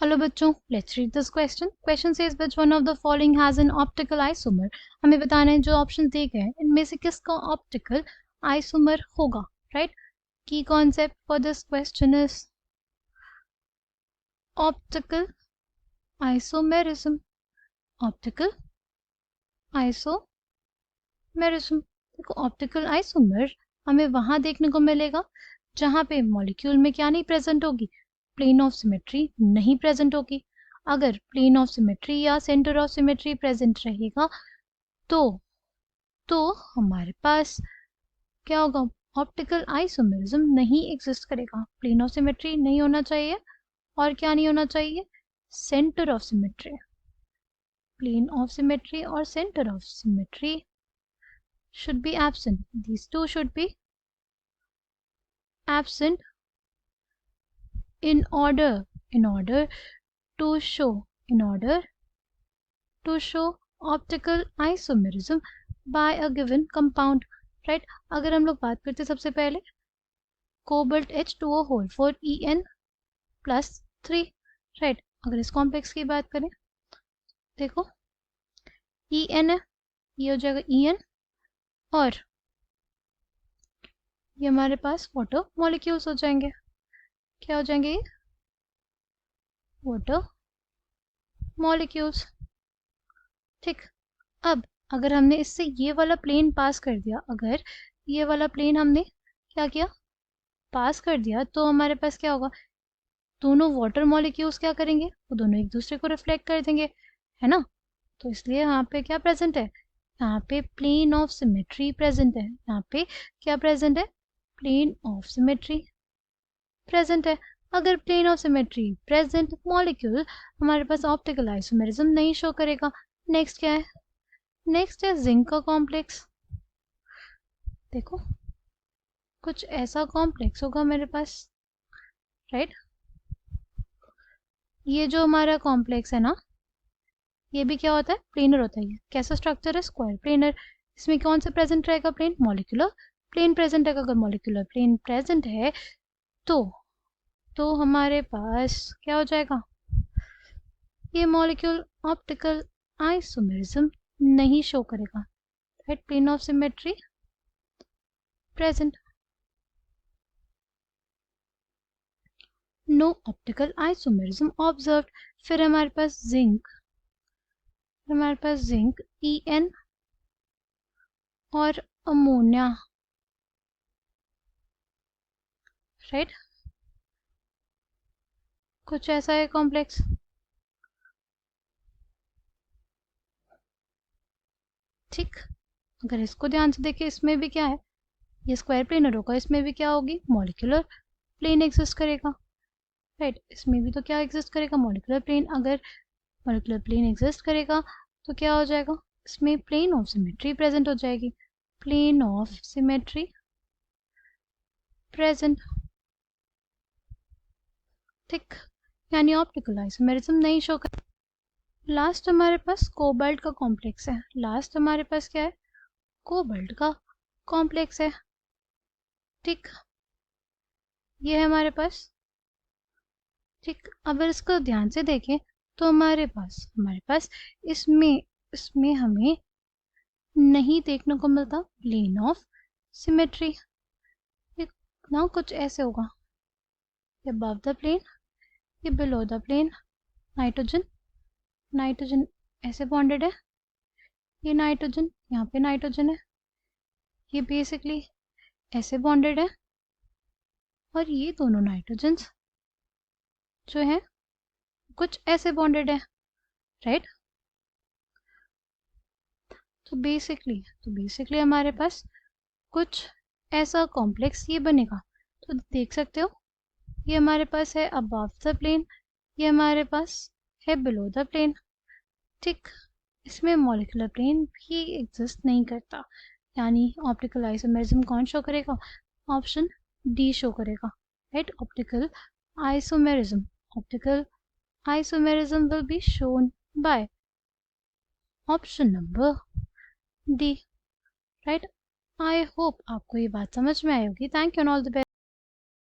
Hello बच्चों, let's read this question. Question says which one of the following has an optical isomer. हमें बताना है जो option दिए गए हैं इनमें से किसका ऑप्टिकल आइसोमर होगा. राइट. की concept for this question is optical isomerism. Optical isomerism. देखो, ऑप्टिकल आइसोमर हमें वहां देखने को मिलेगा जहां पे मॉलिक्यूल में क्या नहीं प्रेजेंट होगी, प्लेन ऑफ सिमेट्री नहीं प्रेजेंट होगी. अगर प्लेन ऑफ सिमेट्री या सेंटर ऑफ सिमेट्री प्रेजेंट रहेगा तो हमारे पास क्या होगा, ऑप्टिकल आइसोमेरिज्म नहीं एग्जिस्ट करेगा. प्लेन ऑफ सिमेट्री नहीं होना चाहिए और क्या नहीं होना चाहिए, centre of symmetry. Plane of symmetry और centre of symmetry should be absent. These two should be absent in order to show optical isomerism by a given compound. right. अगर हम लोग बात करते सबसे पहले cobalt H2O whole 4 En+3. Right. अगर इस कॉम्प्लेक्स की बात करें, देखो En है, ये हो जाएगा En और ये हमारे पास वाटर मॉलिक्यूल्स हो जाएंगे. क्या हो जाएंगे ये, वाटर मॉलिक्यूल्स. ठीक. अब अगर हमने इससे ये वाला प्लेन पास कर दिया, अगर ये वाला प्लेन हमने क्या किया, पास कर दिया, तो हमारे पास क्या होगा, दोनों वाटर मॉलिक्यूल्स क्या करेंगे, वो दोनों एक दूसरे को रिफ्लेक्ट कर देंगे, है ना. तो इसलिए यहाँ पे क्या प्रेजेंट है, यहाँ पे प्लेन ऑफ सिमेट्री प्रेजेंट है. यहाँ पे क्या प्रेजेंट है, प्लेन ऑफ सिमेट्री प्रेजेंट है. अगर plane of symmetry present, molecule हमारे पास ऑप्टिकल आइसोमेरिज्म नहीं शो करेगा. नेक्स्ट क्या है, नेक्स्ट है जिंक का कॉम्प्लेक्स. देखो, कुछ ऐसा कॉम्प्लेक्स होगा मेरे पास. राइट. ये जो हमारा कॉम्प्लेक्स है ना, ये भी क्या होता है, प्लेनर होता है. कैसा स्ट्रक्चर है, स्क्वायर प्लेनर. इसमें कौन सा प्रेजेंट रहेगा, प्लेन, मॉलिक्यूलर प्लेन प्रेजेंट है. अगर मॉलिक्यूलर प्लेन प्रेजेंट है तो हमारे पास क्या हो जाएगा, ये मॉलिक्यूल ऑप्टिकल आइसोमेरिज्म नहीं शो करेगा. Right. Plane of symmetry present, no optical isomerism observed. फिर हमारे पास जिंक En और अमोनिया. राइट. कुछ ऐसा है कॉम्प्लेक्स. ठीक. अगर इसको ध्यान से देखें, इसमें भी क्या है, ये स्क्वायर प्लेनर होगा, इसमें भी क्या होगी, मॉलिक्यूलर प्लेन एग्जिस्ट करेगा. राइट. इसमें भी तो क्या एग्जिस्ट करेगा, मॉलिक्यूलर प्लेन. अगर मॉलिक्यूलर प्लेन एग्जिस्ट करेगा तो क्या हो जाएगा, इसमें प्लेन ऑफ सिमेट्री प्रेजेंट हो जाएगी. Plane of symmetry present. ठीक. यानी ऑप्टिकल आइसोमेरिज्म नहीं शो कर. लास्ट हमारे पास कोबाल्ट का कॉम्प्लेक्स है. लास्ट हमारे पास क्या है, कोबाल्ट का कॉम्प्लेक्स है. ठीक. ये है हमारे पास. ठीक. अगर इसको ध्यान से देखें तो हमारे पास इसमें हमें नहीं देखने को मिलता प्लेन ऑफ सिमेट्री. ना कुछ ऐसे होगा, ये अबव द प्लेन, ये बिलो द प्लेन. नाइट्रोजन ऐसे बॉन्डेड है, ये नाइट्रोजन, यहाँ पे नाइट्रोजन है, ये बेसिकली ऐसे बॉन्डेड है, और ये दोनों नाइट्रोजन्स जो है कुछ ऐसे बॉन्डेड है. राइट. तो बेसिकली हमारे पास कुछ ऐसा कॉम्प्लेक्स ये बनेगा. तो देख सकते हो, ये हमारे पास है अबव द प्लेन, ये हमारे पास है बिलो द प्लेन. ठीक. इसमें मॉलिक्यूलर प्लेन भी एग्जिस्ट नहीं करता. यानी ऑप्टिकल आइसोमेरिज्म कौन शो करेगा, ऑप्शन डी शो करेगा. Right. Optical isomerism will be shown by option number D. Right. I hope आपको ये बात समझ में आई होगी. Thank you and all the best.